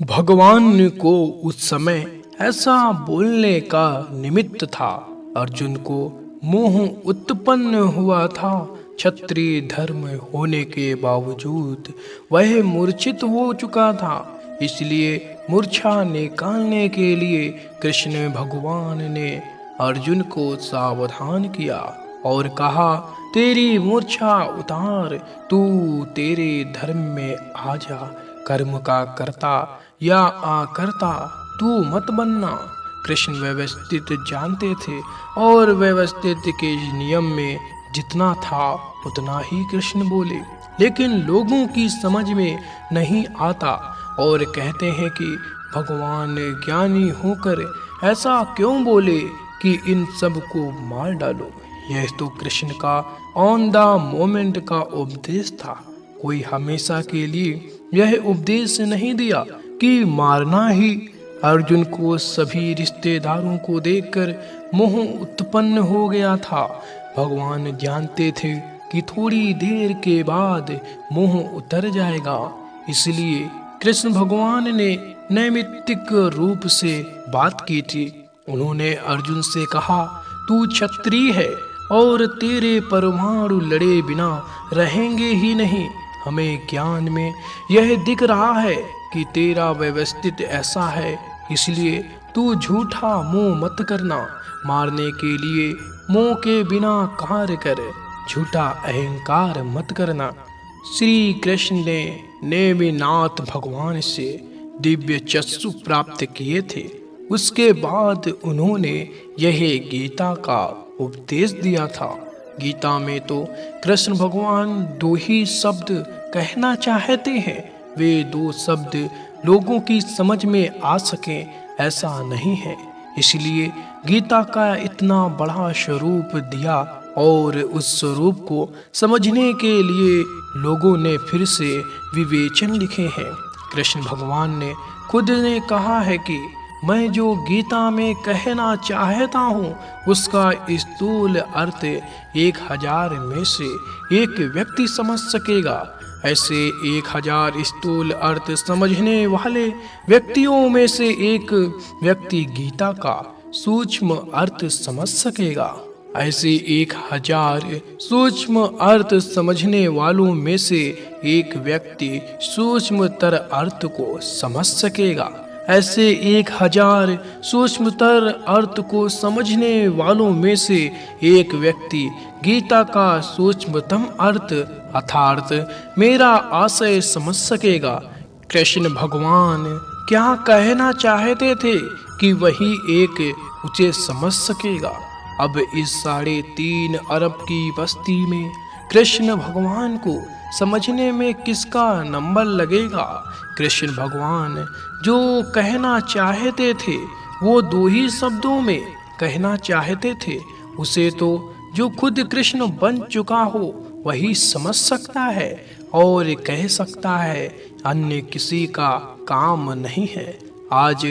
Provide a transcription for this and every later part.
भगवान को उस समय ऐसा बोलने का निमित्त था। अर्जुन को मोह उत्पन्न हुआ था। क्षत्रिय धर्म होने के बावजूद वह मूर्छित हो चुका था। इसलिए मूर्छा निकालने के लिए कृष्ण भगवान ने अर्जुन को सावधान किया और कहा, तेरी मूर्छा उतार, तू तेरे धर्म में आ जा। कर्म का कर्ता या आकर्ता तू मत बनना। कृष्ण व्यवस्थित जानते थे और व्यवस्थित के नियम में जितना था उतना ही कृष्ण बोले, लेकिन लोगों की समझ में नहीं आता और कहते हैं कि भगवान ज्ञानी होकर ऐसा क्यों बोले कि इन सब को मार डालो। यह तो कृष्ण का ऑन द मोमेंट का उपदेश था। कोई हमेशा के लिए यह उपदेश नहीं दिया कि मारना ही। अर्जुन को सभी रिश्तेदारों को देखकर मोह उत्पन्न हो गया था। भगवान जानते थे कि थोड़ी देर के बाद मोह उतर जाएगा। इसलिए कृष्ण भगवान ने नैमित्तिक रूप से बात की थी। उन्होंने अर्जुन से कहा, तू क्षत्रिय है और तेरे परमाणु लड़े बिना रहेंगे ही नहीं। हमें ज्ञान में यह दिख रहा है कि तेरा व्यवस्थित ऐसा है, इसलिए तू झूठा मोह मत करना। मारने के लिए मोह के बिना कार्य कर, झूठा अहंकार मत करना। श्री कृष्ण ने नेमिनाथ भगवान से दिव्य चक्षु प्राप्त किए थे। उसके बाद उन्होंने यह गीता का उपदेश दिया था। गीता में तो कृष्ण भगवान दो ही शब्द कहना चाहते हैं। वे दो शब्द लोगों की समझ में आ सकें ऐसा नहीं है। इसलिए गीता का इतना बड़ा स्वरूप दिया और उस स्वरूप को समझने के लिए लोगों ने फिर से विवेचन लिखे हैं। कृष्ण भगवान ने खुद ने कहा है कि मैं जो गीता में कहना चाहता हूँ उसका स्थूल अर्थ 1000 में से एक व्यक्ति समझ सकेगा। ऐसे 1000 स्थूल अर्थ समझने वाले व्यक्तियों में से एक व्यक्ति गीता का सूक्ष्म अर्थ समझ सकेगा। ऐसे 1000 सूक्ष्म अर्थ समझने वालों में से एक व्यक्ति सूक्ष्मतर अर्थ को समझ सकेगा। ऐसे 1000 सूक्ष्मतर अर्थ को समझने वालों में से एक व्यक्ति गीता का सूक्ष्मतम अर्थ अर्थात मेरा आशय समझ सकेगा। कृष्ण भगवान क्या कहना चाहते थे कि वही एक उसे समझ सकेगा। अब इस 3.5 अरब की बस्ती में कृष्ण भगवान को समझने में किसका नंबर लगेगा। कृष्ण भगवान जो कहना चाहते थे वो दो ही शब्दों में कहना चाहते थे। उसे तो जो खुद कृष्ण बन चुका हो वही समझ सकता है और कह सकता है, अन्य किसी का काम नहीं है। आज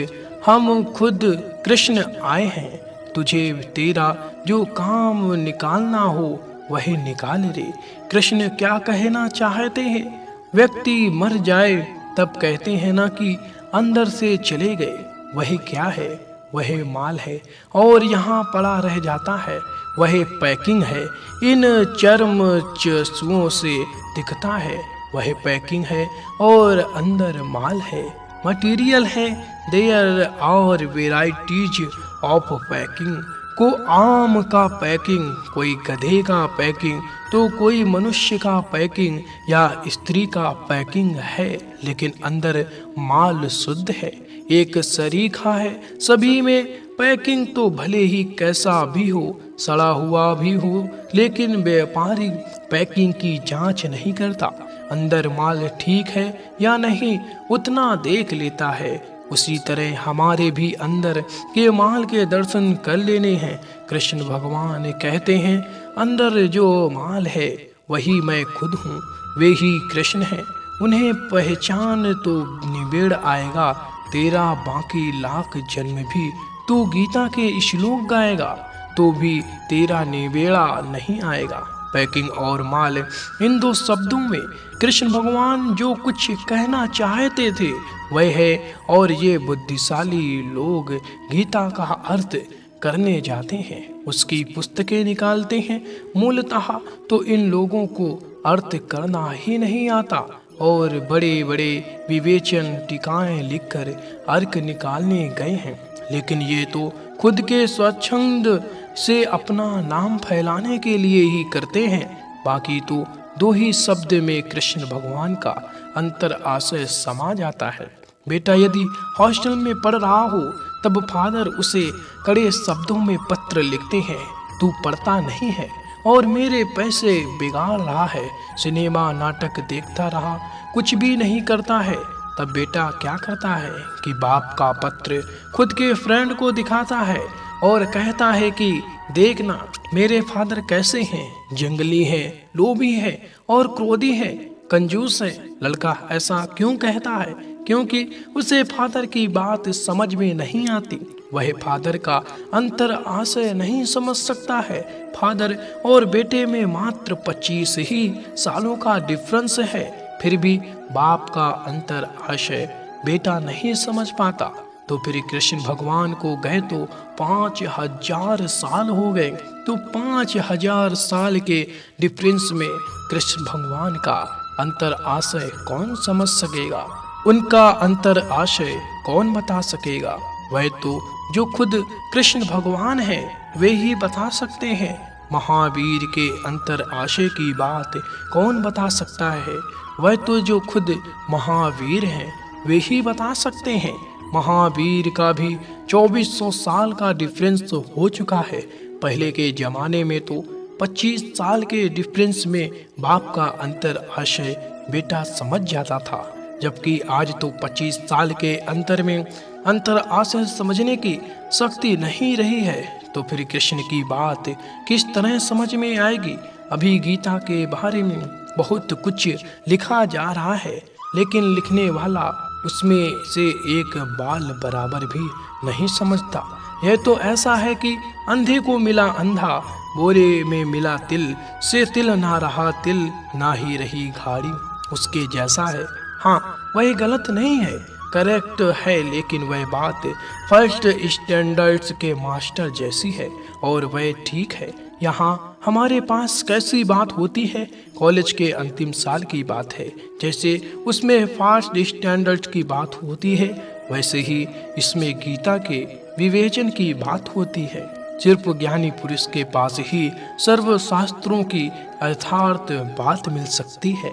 हम खुद कृष्ण आए हैं। तुझे तेरा जो काम निकालना हो वही निकाल रे। कृष्ण क्या कहना चाहते हैं? व्यक्ति मर जाए तब कहते हैं ना कि अंदर से चले गए। वही क्या है? वह माल है और यहाँ पड़ा रह जाता है। वह पैकिंग है, इन चर्म चुओं से दिखता है। वह पैकिंग है और अंदर माल है, मटेरियल है। There are varieties of packing. को आम का पैकिंग, कोई गधे का पैकिंग, तो कोई मनुष्य का पैकिंग या स्त्री का पैकिंग है, लेकिन अंदर माल शुद्ध है, एक सरीखा है। सभी में पैकिंग तो भले ही कैसा भी हो, सड़ा हुआ भी हो, लेकिन व्यापारी पैकिंग की जांच नहीं करता। अंदर माल ठीक है या नहीं उतना देख लेता है। उसी तरह हमारे भी अंदर के माल के दर्शन कर लेने हैं। कृष्ण भगवान कहते हैं, अंदर जो माल है वही मैं खुद हूँ, वे ही कृष्ण हैं। उन्हें पहचान तो निबेड़ आएगा तेरा बाकी लाख जन्म भी। तू गीता के श्लोक गाएगा तो भी तेरा निबेड़ा नहीं आएगा। पैकिंग और माल, इन दो शब्दों में कृष्ण भगवान जो कुछ कहना चाहते थे वह है। और ये बुद्धिशाली लोग गीता का अर्थ करने जाते हैं, उसकी पुस्तकें निकालते हैं। मूलतः तो इन लोगों को अर्थ करना ही नहीं आता और बड़े बड़े विवेचन टीकाएं लिखकर अर्थ निकालने गए हैं। लेकिन ये तो खुद के स्वच्छंद से अपना नाम फैलाने के लिए ही करते हैं। बाकी तो दो ही शब्द में कृष्ण भगवान का अंतर आशय समा जाता है। बेटा यदि हॉस्टल में पढ़ रहा हो तब फादर उसे कड़े शब्दों में पत्र लिखते हैं, तू पढ़ता नहीं है और मेरे पैसे बिगाड़ रहा है, सिनेमा नाटक देखता रहा, कुछ भी नहीं करता है। तब बेटा क्या करता है कि बाप का पत्र खुद के फ्रेंड को दिखाता है और कहता है कि देखना मेरे फादर कैसे हैं, जंगली हैं, लोभी हैं और क्रोधी हैं, कंजूस हैं। लड़का ऐसा क्यों कहता है? क्योंकि उसे फादर की बात समझ में नहीं आती। वह फादर का अंतर आशय नहीं समझ सकता है। फादर और बेटे में मात्र 25 ही सालों का डिफरेंस है, फिर भी बाप का अंतर आशय बेटा नहीं समझ पाता। तो फिर कृष्ण भगवान को गए तो 5000 साल हो गए, तो 5000 साल के डिफरेंस में कृष्ण भगवान का अंतर आशय कौन समझ सकेगा? उनका अंतर आशय कौन बता सकेगा? वह तो जो खुद कृष्ण भगवान है वे ही बता सकते हैं। महावीर के अंतर आशय की बात कौन बता सकता है? वह तो जो खुद महावीर हैं वे ही बता सकते हैं। महावीर का भी 2400 साल का डिफरेंस हो चुका है। पहले के जमाने में तो 25 साल के डिफरेंस में बाप का अंतर आशय बेटा समझ जाता था, जबकि आज तो 25 साल के अंतर में अंतर आशय समझने की शक्ति नहीं रही है। तो फिर कृष्ण की बात किस तरह समझ में आएगी? अभी गीता के बारे में बहुत कुछ लिखा जा रहा है, लेकिन लिखने वाला उसमें से एक बाल बराबर भी नहीं समझता। यह तो ऐसा है कि अंधे को मिला अंधा, बोरे में मिला तिल, से तिल ना रहा तिल, ना ही रही घाड़ी, उसके जैसा है। हाँ, वह गलत नहीं है, करेक्ट है, लेकिन वह बात फर्स्ट स्टैंडर्ड्स के मास्टर जैसी है और वह ठीक है। यहाँ हमारे पास कैसी बात होती है? कॉलेज के अंतिम साल की बात है। जैसे उसमें फर्स्ट स्टैंडर्ड की बात होती है, वैसे ही इसमें गीता के विवेचन की बात होती है। सिर्फ ज्ञानी पुरुष के पास ही सर्व शास्त्रों की यथार्थ बात मिल सकती है।